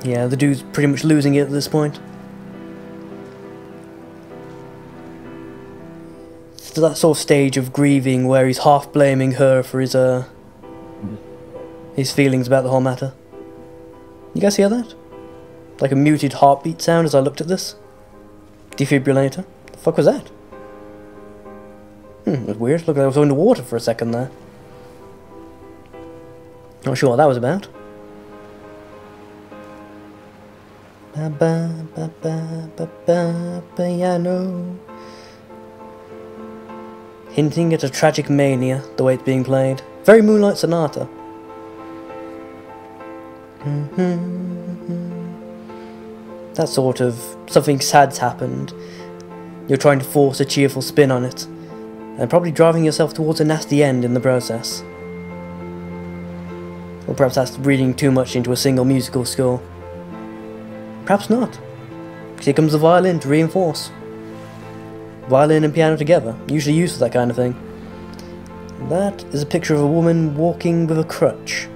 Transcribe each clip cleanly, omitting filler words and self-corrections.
Yeah, the dude's pretty much losing it at this point. To that sort of stage of grieving where he's half blaming her for his feelings about the whole matter. You guys hear that? Like a muted heartbeat sound as I looked at this. Defibrillator. The fuck was that? It was weird. Looked like I was underwater for a second there. Not sure what that was about. Ba ba ba ba ba ba piano. Hinting at a tragic mania, the way it's being played. Very Moonlight Sonata. That sort of something sad's happened. You're trying to force a cheerful spin on it, and probably driving yourself towards a nasty end in the process. Or perhaps that's reading too much into a single musical score. Perhaps not. Because here comes the violin to reinforce. Violin and piano together, usually used for that kind of thing. That is a picture of a woman walking with a crutch.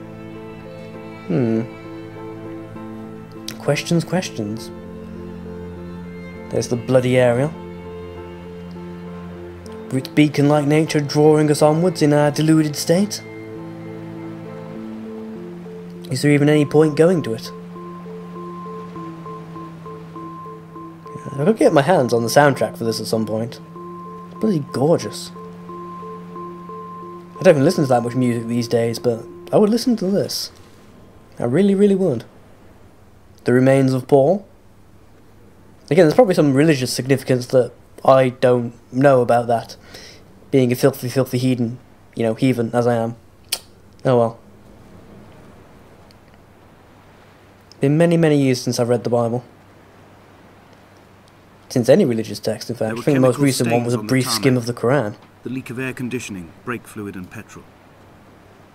Questions, questions. There's the bloody area. With its beacon-like nature drawing us onwards in our deluded state. Is there even any point going to it? I could get my hands on the soundtrack for this at some point. It's bloody gorgeous. I don't even listen to that much music these days, but I would listen to this. I really, really would. The Remains of Paul. Again, there's probably some religious significance that I don't know about that. Being a filthy, filthy heathen, you know, heathen as I am. Oh well. Been many, many years since I've read the Bible. Since any religious text, in fact. I think the most recent one was a brief skim of the Quran. The leak of air conditioning, brake fluid and petrol.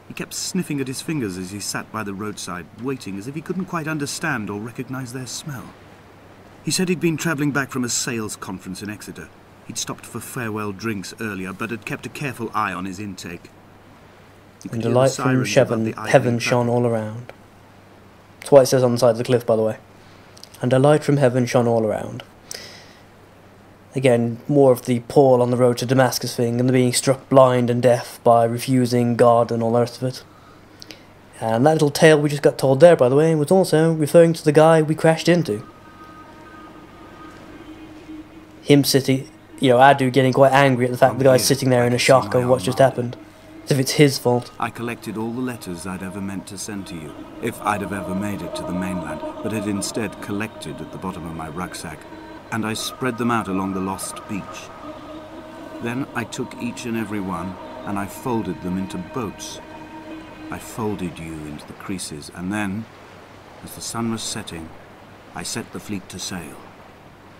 He kept sniffing at his fingers as he sat by the roadside, waiting as if he couldn't quite understand or recognize their smell. He said he'd been travelling back from a sales conference in Exeter. He'd stopped for farewell drinks earlier, but had kept a careful eye on his intake. And a light from heaven shone all around. That's what it says on the side of the cliff, by the way. And a light from heaven shone all around. Again, more of the Paul on the road to Damascus thing, and the being struck blind and deaf by refusing God and all the rest of it. And that little tale we just got told there, by the way, was also referring to the guy we crashed into. Him sitting, you know, Adu getting quite angry at the fact the guy's sitting there in a shock of what's just happened. As if it's his fault. I collected all the letters I'd ever meant to send to you, if I'd have ever made it to the mainland, but had instead collected at the bottom of my rucksack, and I spread them out along the lost beach. Then I took each and every one, and I folded them into boats. I folded you into the creases, and then, as the sun was setting, I set the fleet to sail.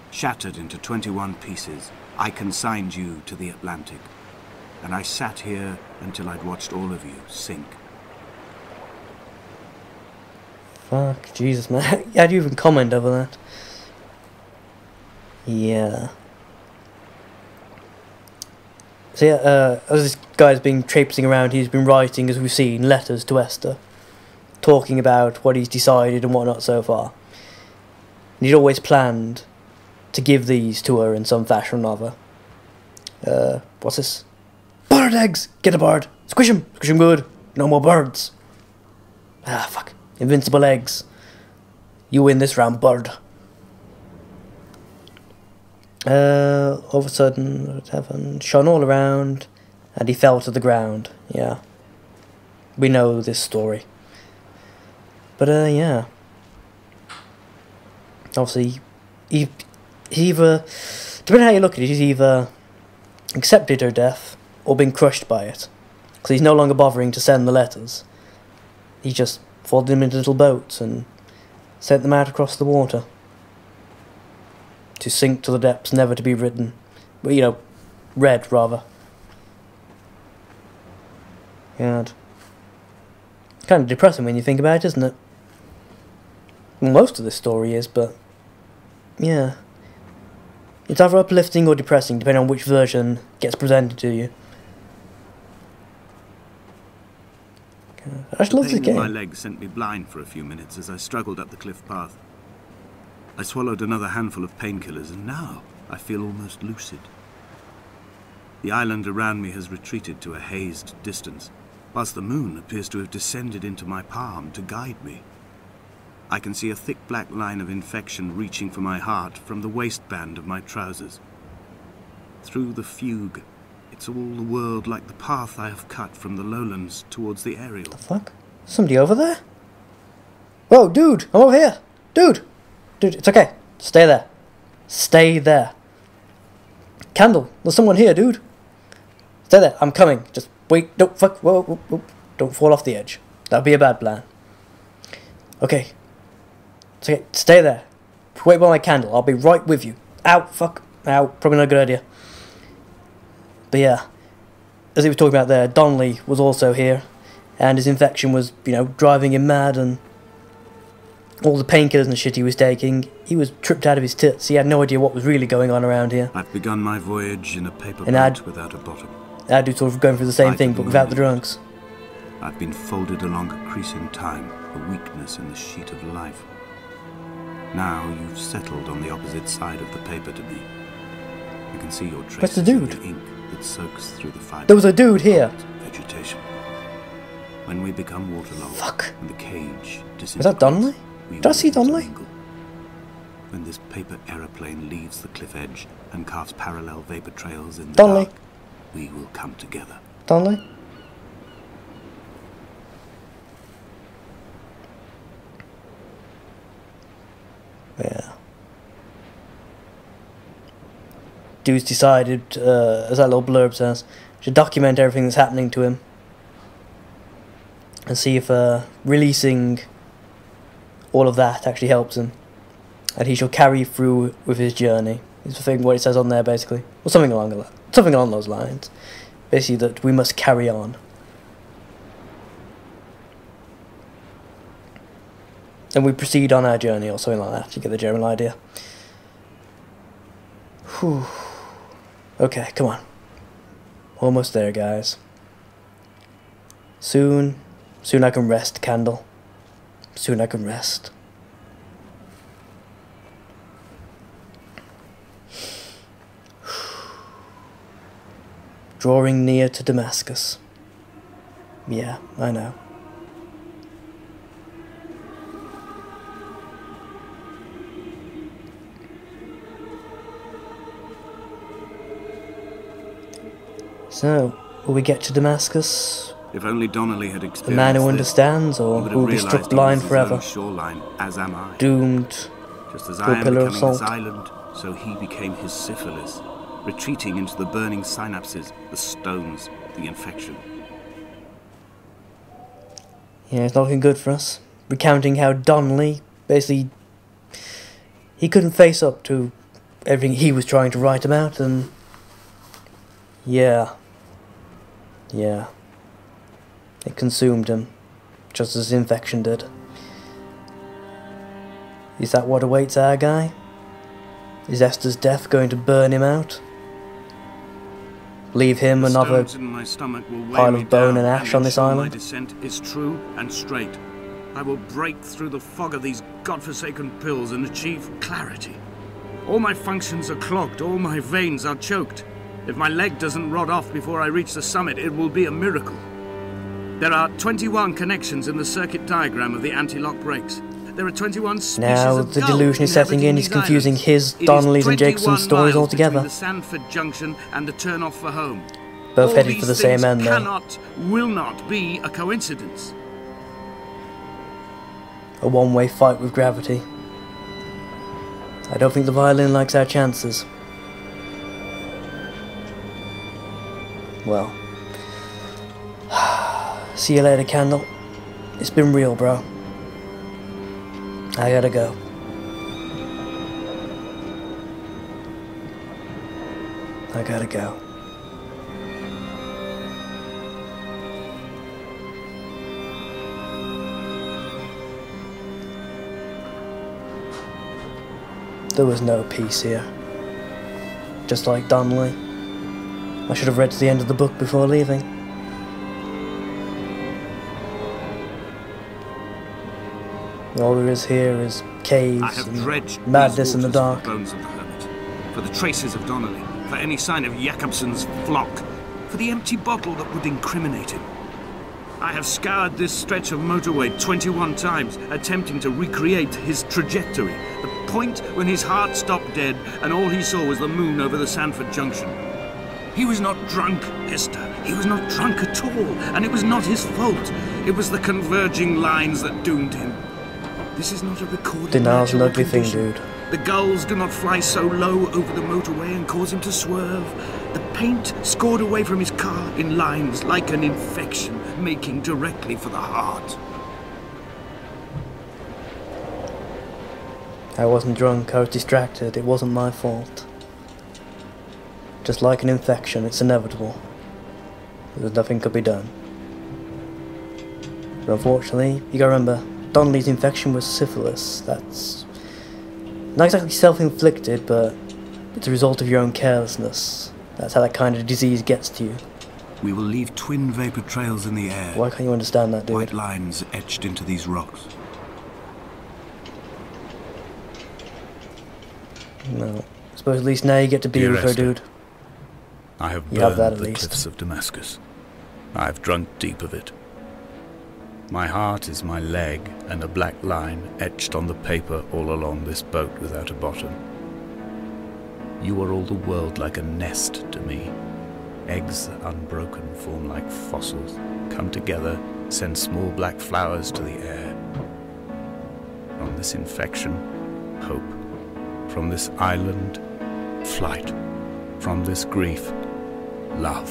Shattered into 21 pieces, I consigned you to the Atlantic, and I sat here until I'd watched all of you sink. Fuck, Jesus, man. How'd you even comment over that? Yeah. So yeah, as this guy's been traipsing around, he's been writing, as we've seen, letters to Esther, talking about what he's decided and whatnot so far. And he'd always planned to give these to her in some fashion or other. What's this? Bird eggs! Get a bird! Squish 'em! Squish 'em good! No more birds! Ah, fuck. Invincible eggs. You win this round, bird. All of a sudden, heaven shone all around, and he fell to the ground. Yeah. We know this story. But, yeah. Obviously, he either, depending on how you look at it, he's either accepted her death, or been crushed by it. Because he's no longer bothering to send the letters. He just folded them into little boats, and sent them out across the water. To sink to the depths, never to be written. Well, you know, read, rather. God. It's kind of depressing when you think about it, isn't it? Well, most of this story is, but... yeah. It's either uplifting or depressing, depending on which version gets presented to you. I just love this The pain in my game. leg sent me blind for a few minutes as I struggled up the cliff path. I swallowed another handful of painkillers, and now I feel almost lucid. The island around me has retreated to a hazed distance, whilst the moon appears to have descended into my palm to guide me. I can see a thick black line of infection reaching for my heart from the waistband of my trousers. Through the fugue, it's all the world like the path I have cut from the lowlands towards the aerial. The fuck? Somebody over there? Whoa, dude! I'm over here! Dude! Dude, it's okay. Stay there. Stay there. Candle, there's someone here, dude. Stay there. I'm coming. Just wait. Don't fuck. Whoa, whoa, whoa. Don't fall off the edge. That'd be a bad plan. Okay. It's okay. Stay there. Wait by my candle. I'll be right with you. Ow. Fuck. Ow. Probably not a good idea. But yeah, as he was talking about there, Donnelly was also here, and his infection was, you know, driving him mad, and all the painkillers and shit he was taking, he was tripped out of his tits. He had no idea what was really going on around here. I've begun my voyage in a paper boat without a bottom. I'd do sort of going through the same thing, but without the drugs. I've been folded along a crease in time, a weakness in the sheet of life. Now you've settled on the opposite side of the paper to me. I can see your traces Where's the dude? of the ink that soaks through the fiber. There was a dude here. Vegetation. When we become waterlogged, Fuck. and the cage disintegrates, Was that Donnelly? Did I see Donnelly? When this paper aeroplane leaves the cliff edge and carves parallel vapor trails in the Donnelly? dark, we will come together. Donnelly? Yeah. Dude's decided, as that little blurb says, to document everything that's happening to him and see if releasing all of that actually helps him, and he shall carry through with his journey. Is the thing what it says on there, basically, or something along those lines. Basically, that we must carry on. And we proceed on our journey, or something like that. You get the general idea. Whew. Okay, come on. Almost there, guys. Soon I can rest, Candle. Soon I can rest. Drawing near to Damascus. Yeah, I know. So, will we get to Damascus? If only Donnelly had experienced The man who this, understands, or he would who will have be realized struck he blind was his forever, own shoreline, as am I. doomed Just as to I a am pillar of becoming salt. this island, so he became his syphilis, retreating into the burning synapses, the stones, the infection. Yeah, it's not looking good for us. Recounting how Donnelly, basically, he couldn't face up to everything he was trying to write about, and yeah, it consumed him, just as infection did. Is that what awaits our guy? Is Esther's death going to burn him out? Leave him The another stones in my stomach will weigh pile me of bone down and ash on this ensure island? My descent is true and straight. I will break through the fog of these godforsaken pills and achieve clarity. All my functions are clogged, all my veins are choked. If my leg doesn't rot off before I reach the summit, it will be a miracle. There are 21 connections in the circuit diagram of the anti-lock brakes. There are 21 species Now of the gulls delusion is setting in. inhabiting He's these confusing islands. his, It is Donnelly's and 21 Jackson's stories miles altogether. between the Sandford Junction and the turn-off for home. Both All headed these for the same things end, though. cannot, will not be a coincidence. A one-way fight with gravity. I don't think the violin likes our chances. Well. See you later, Candle. It's been real, bro. I gotta go. I gotta go. There was no peace here. Just like Donnelly. I should have read to the end of the book before leaving. All there is here is I caves have and dredged madness these in the waters dark. for the bones of the hermit, for the traces of Donnelly, for any sign of Jakobsen's flock, for the empty bottle that would incriminate him. I have scoured this stretch of motorway 21 times, attempting to recreate his trajectory, the point when his heart stopped dead and all he saw was the moon over the Sanford Junction. He was not drunk, Esther. He was not drunk at all, and it was not his fault. It was the converging lines that doomed him. This is not a recorded Denial's an natural ugly thing, condition. dude. The gulls do not fly so low over the motorway and cause him to swerve. The paint scored away from his car in lines like an infection, making directly for the heart. I wasn't drunk, I was distracted, it wasn't my fault. Just like an infection, it's inevitable. There's nothing could be done. But unfortunately, you gotta remember, Donnelly's infection was syphilis. That's not exactly self-inflicted, but it's a result of your own carelessness. That's how that kind of disease gets to you. We will leave twin vapor trails in the air. Why can't you understand that, dude? White lines etched into these rocks. No. I suppose at least now you get to be Dear with her, Esther, dude. I have You have burned that at the least. cliffs of Damascus. I have drunk deep of it. My heart is my leg, and a black line etched on the paper all along this boat without a bottom. You are all the world like a nest to me. Eggs unbroken form like fossils, come together, send small black flowers to the air. From this infection, hope. From this island, flight. From this grief, love.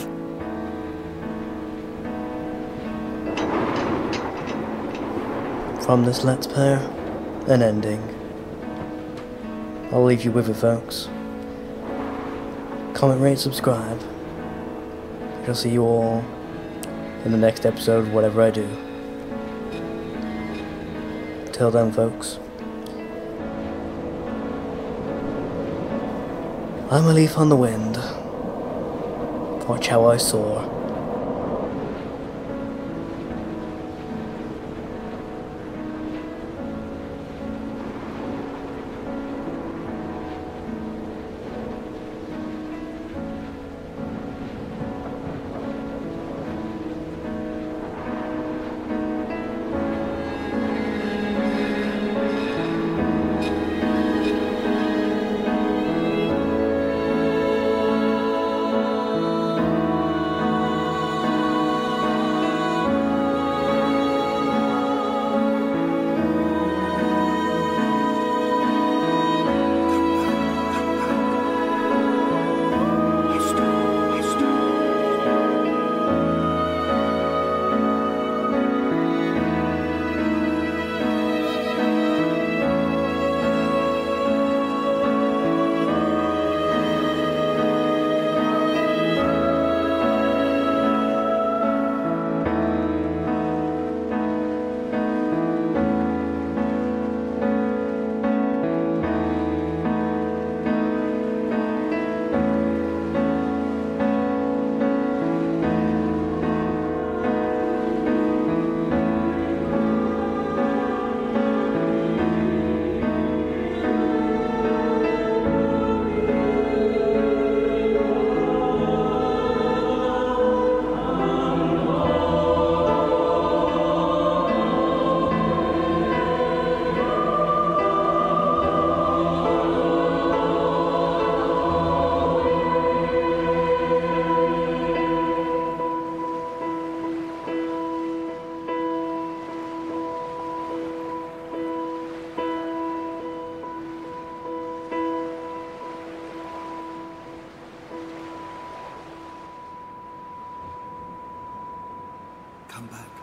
From this Let's Pair, an ending. I'll leave you with it, folks. Comment, rate, subscribe. I'll see you all in the next episode of whatever I do. Till then, folks. I'm a leaf on the wind. Watch how I soar. Come back.